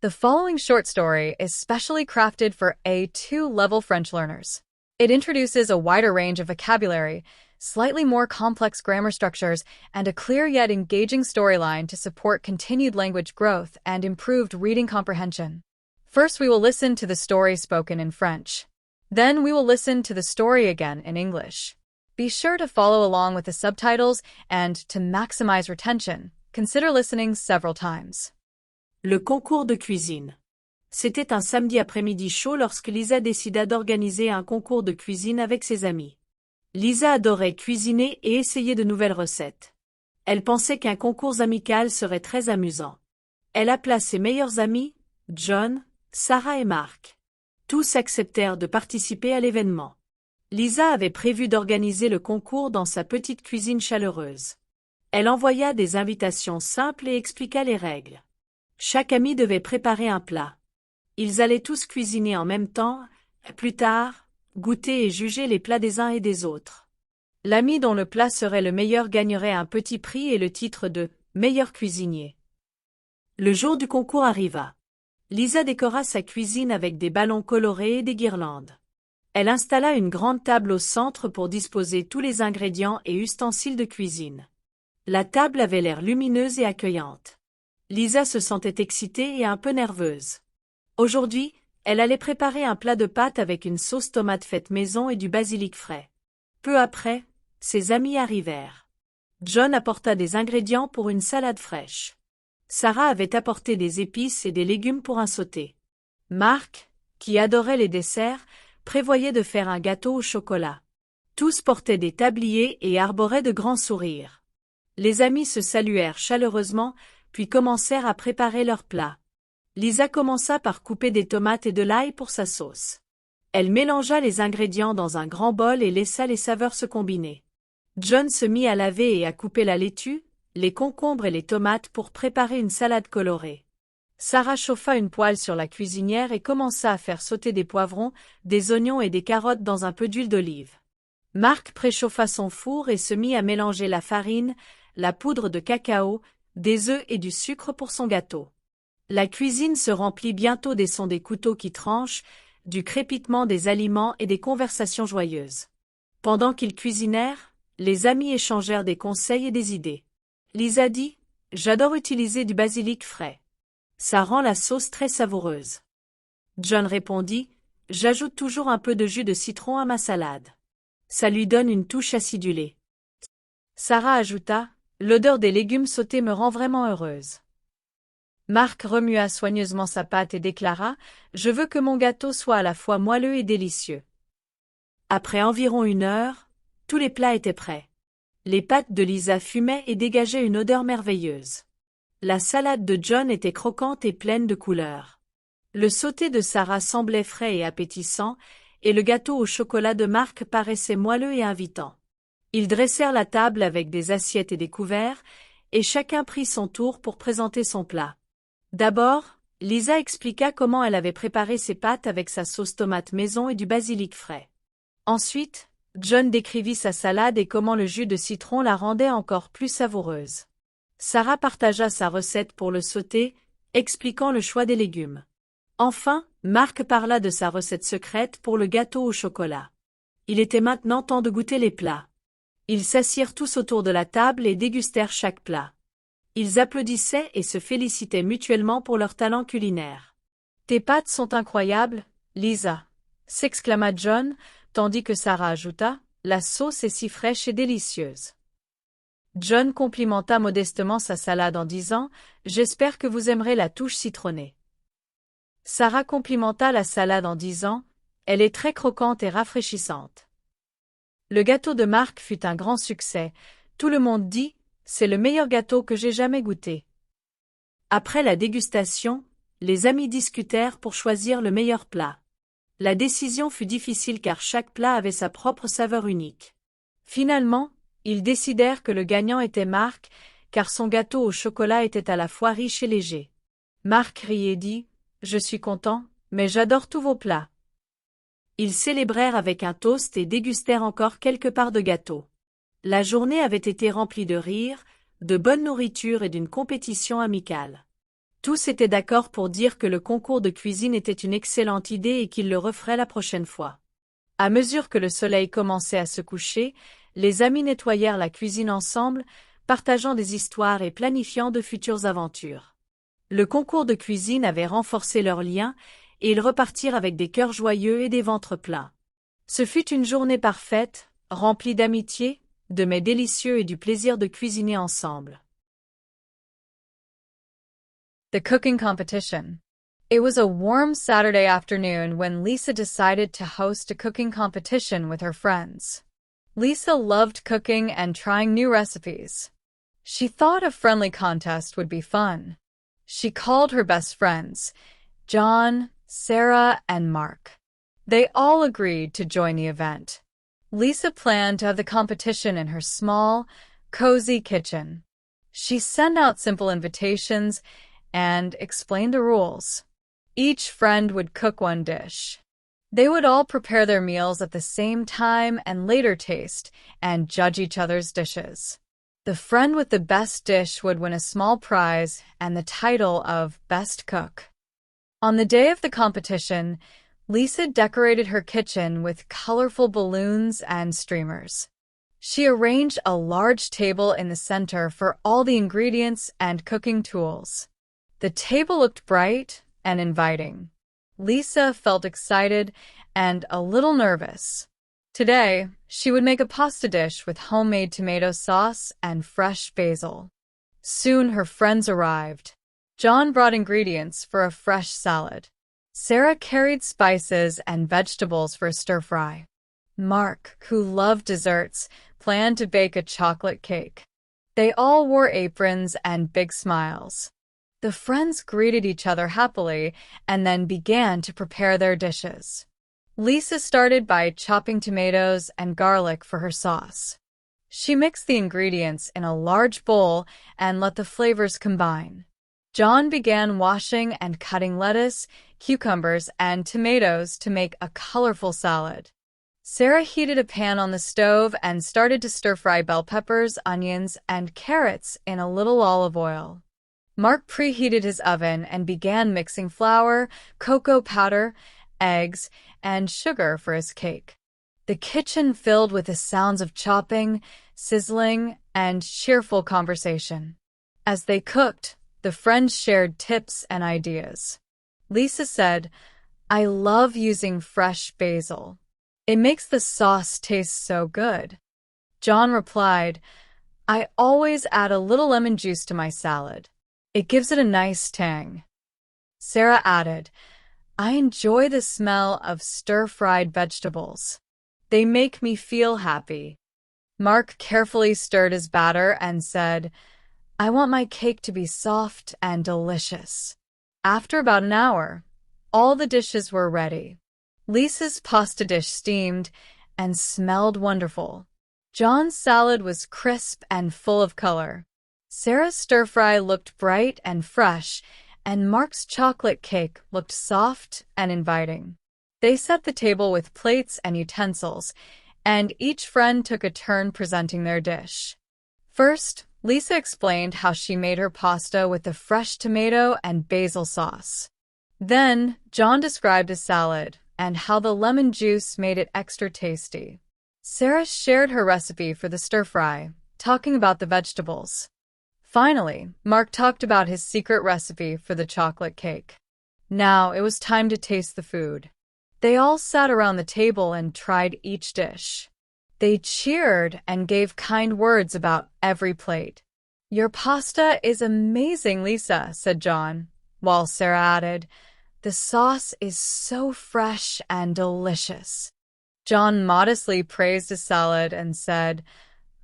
The following short story is specially crafted for A2 level French learners. It introduces a wider range of vocabulary, slightly more complex grammar structures, and a clear yet engaging storyline to support continued language growth and improved reading comprehension. First, we will listen to the story spoken in French. Then we will listen to the story again in English. Be sure to follow along with the subtitles, and to maximize retention, consider listening several times. Le concours de cuisine. C'était un samedi après-midi chaud lorsque Lisa décida d'organiser un concours de cuisine avec ses amis. Lisa adorait cuisiner et essayer de nouvelles recettes. Elle pensait qu'un concours amical serait très amusant. Elle appela ses meilleurs amis, John, Sarah et Mark. Tous acceptèrent de participer à l'événement. Lisa avait prévu d'organiser le concours dans sa petite cuisine chaleureuse. Elle envoya des invitations simples et expliqua les règles. Chaque ami devait préparer un plat. Ils allaient tous cuisiner en même temps, plus tard, goûter et juger les plats des uns et des autres. L'ami dont le plat serait le meilleur gagnerait un petit prix et le titre de « meilleur cuisinier ». Le jour du concours arriva. Lisa décora sa cuisine avec des ballons colorés et des guirlandes. Elle installa une grande table au centre pour disposer tous les ingrédients et ustensiles de cuisine. La table avait l'air lumineuse et accueillante. Lisa se sentait excitée et un peu nerveuse. Aujourd'hui, elle allait préparer un plat de pâtes avec une sauce tomate faite maison et du basilic frais. Peu après, ses amis arrivèrent. John apporta des ingrédients pour une salade fraîche. Sarah avait apporté des épices et des légumes pour un sauté. Mark, qui adorait les desserts, prévoyait de faire un gâteau au chocolat. Tous portaient des tabliers et arboraient de grands sourires. Les amis se saluèrent chaleureusement, puis commencèrent à préparer leur plat. Lisa commença par couper des tomates et de l'ail pour sa sauce. Elle mélangea les ingrédients dans un grand bol et laissa les saveurs se combiner. John se mit à laver et à couper la laitue, les concombres et les tomates pour préparer une salade colorée. Sarah chauffa une poêle sur la cuisinière et commença à faire sauter des poivrons, des oignons et des carottes dans un peu d'huile d'olive. Mark préchauffa son four et se mit à mélanger la farine, la poudre de cacao, des œufs et du sucre pour son gâteau. La cuisine se remplit bientôt des sons des couteaux qui tranchent, du crépitement des aliments et des conversations joyeuses. Pendant qu'ils cuisinèrent, les amis échangèrent des conseils et des idées. Lisa dit « J'adore utiliser du basilic frais. Ça rend la sauce très savoureuse. » John répondit « J'ajoute toujours un peu de jus de citron à ma salade. Ça lui donne une touche acidulée. » Sarah ajouta « L'odeur des légumes sautés me rend vraiment heureuse. » Mark remua soigneusement sa pâte et déclara « Je veux que mon gâteau soit à la fois moelleux et délicieux. » Après environ 1 heure, tous les plats étaient prêts. Les pâtes de Lisa fumaient et dégageaient une odeur merveilleuse. La salade de John était croquante et pleine de couleurs. Le sauté de Sarah semblait frais et appétissant, et le gâteau au chocolat de Mark paraissait moelleux et invitant. Ils dressèrent la table avec des assiettes et des couverts, et chacun prit son tour pour présenter son plat. D'abord, Lisa expliqua comment elle avait préparé ses pâtes avec sa sauce tomate maison et du basilic frais. Ensuite, John décrivit sa salade et comment le jus de citron la rendait encore plus savoureuse. Sarah partagea sa recette pour le sauté, expliquant le choix des légumes. Enfin, Mark parla de sa recette secrète pour le gâteau au chocolat. Il était maintenant temps de goûter les plats. Ils s'assirent tous autour de la table et dégustèrent chaque plat. Ils applaudissaient et se félicitaient mutuellement pour leur talent culinaire. « Tes pâtes sont incroyables, Lisa !» s'exclama John, tandis que Sarah ajouta « La sauce est si fraîche et délicieuse. » John complimenta modestement sa salade en disant « J'espère que vous aimerez la touche citronnée. » Sarah complimenta la salade en disant « Elle est très croquante et rafraîchissante. » Le gâteau de Mark fut un grand succès. Tout le monde dit « C'est le meilleur gâteau que j'ai jamais goûté. » Après la dégustation, les amis discutèrent pour choisir le meilleur plat. La décision fut difficile car chaque plat avait sa propre saveur unique. Finalement, ils décidèrent que le gagnant était Mark, car son gâteau au chocolat était à la fois riche et léger. Mark rit et dit « Je suis content, mais j'adore tous vos plats. » Ils célébrèrent avec un toast et dégustèrent encore quelques parts de gâteau. La journée avait été remplie de rires, de bonne nourriture et d'une compétition amicale. Tous étaient d'accord pour dire que le concours de cuisine était une excellente idée et qu'ils le referaient la prochaine fois. À mesure que le soleil commençait à se coucher, les amis nettoyèrent la cuisine ensemble, partageant des histoires et planifiant de futures aventures. Le concours de cuisine avait renforcé leurs liens et ils repartirent avec des cœurs joyeux et des ventres pleins. Ce fut une journée parfaite, remplie d'amitié, de mets délicieux et du plaisir de cuisiner ensemble. The cooking competition. It was a warm Saturday afternoon when Lisa decided to host a cooking competition with her friends. Lisa loved cooking and trying new recipes. She thought a friendly contest would be fun. She called her best friends, John, Sarah, and Mark. They all agreed to join the event. Lisa planned to have the competition in her small, cozy kitchen. She sent out simple invitations and explained the rules. Each friend would cook one dish. They would all prepare their meals at the same time and later taste and judge each other's dishes. The friend with the best dish would win a small prize and the title of Best Cook. On the day of the competition, Lisa decorated her kitchen with colorful balloons and streamers. She arranged a large table in the center for all the ingredients and cooking tools. The table looked bright and inviting. Lisa felt excited and a little nervous. Today, she would make a pasta dish with homemade tomato sauce and fresh basil. Soon her friends arrived. John brought ingredients for a fresh salad. Sarah carried spices and vegetables for a stir-fry. Mark, who loved desserts, planned to bake a chocolate cake. They all wore aprons and big smiles. The friends greeted each other happily and then began to prepare their dishes. Lisa started by chopping tomatoes and garlic for her sauce. She mixed the ingredients in a large bowl and let the flavors combine. John began washing and cutting lettuce, cucumbers, and tomatoes to make a colorful salad. Sarah heated a pan on the stove and started to stir-fry bell peppers, onions, and carrots in a little olive oil. Mark preheated his oven and began mixing flour, cocoa powder, eggs, and sugar for his cake. The kitchen filled with the sounds of chopping, sizzling, and cheerful conversation. As they cooked, the friends shared tips and ideas. Lisa said, "I love using fresh basil. It makes the sauce taste so good." John replied, "I always add a little lemon juice to my salad. It gives it a nice tang." Sarah added, "I enjoy the smell of stir-fried vegetables. They make me feel happy." Mark carefully stirred his batter and said, "I want my cake to be soft and delicious." After about an hour, all the dishes were ready. Lisa's pasta dish steamed and smelled wonderful. John's salad was crisp and full of color. Sarah's stir-fry looked bright and fresh, and Mark's chocolate cake looked soft and inviting. They set the table with plates and utensils, and each friend took a turn presenting their dish. First, Lisa explained how she made her pasta with the fresh tomato and basil sauce. Then, John described his salad and how the lemon juice made it extra tasty. Sarah shared her recipe for the stir-fry, talking about the vegetables. Finally, Mark talked about his secret recipe for the chocolate cake. Now it was time to taste the food. They all sat around the table and tried each dish. They cheered and gave kind words about every plate. "Your pasta is amazing, Lisa," said John, while Sarah added, "The sauce is so fresh and delicious." John modestly praised his salad and said,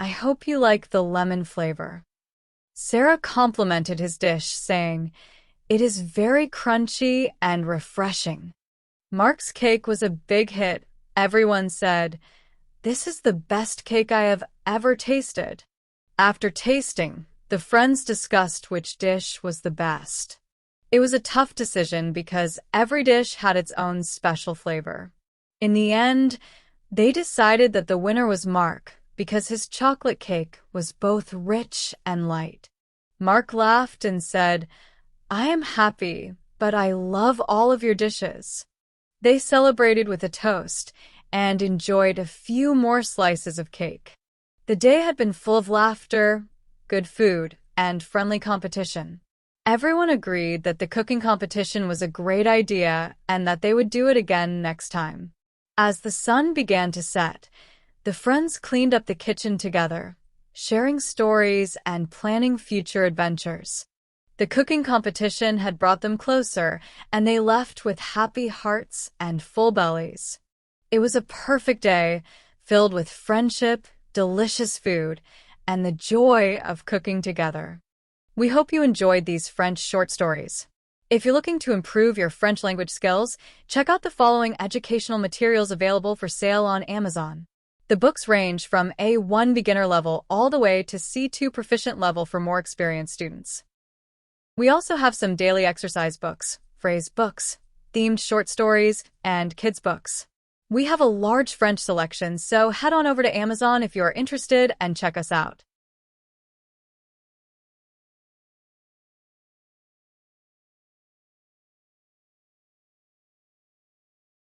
"I hope you like the lemon flavor." Sarah complimented his dish, saying, "It is very crunchy and refreshing." Mark's cake was a big hit. Everyone said, "This is the best cake I have ever tasted." After tasting, the friends discussed which dish was the best. It was a tough decision because every dish had its own special flavor. In the end, they decided that the winner was Mark because his chocolate cake was both rich and light. Mark laughed and said, I am happy, but I love all of your dishes. They celebrated with a toast and enjoyed a few more slices of cake. The day had been full of laughter, good food, and friendly competition. Everyone agreed that the cooking competition was a great idea and that they would do it again next time. As the sun began to set, the friends cleaned up the kitchen together, sharing stories and planning future adventures. The cooking competition had brought them closer, and they left with happy hearts and full bellies. It was a perfect day, filled with friendship, delicious food, and the joy of cooking together. We hope you enjoyed these French short stories. If you're looking to improve your French language skills, check out the following educational materials available for sale on Amazon. The books range from A1 beginner level all the way to C2 proficient level for more experienced students. We also have some daily exercise books, phrase books, themed short stories, and kids books. We have a large French selection, so head on over to Amazon if you are interested and check us out.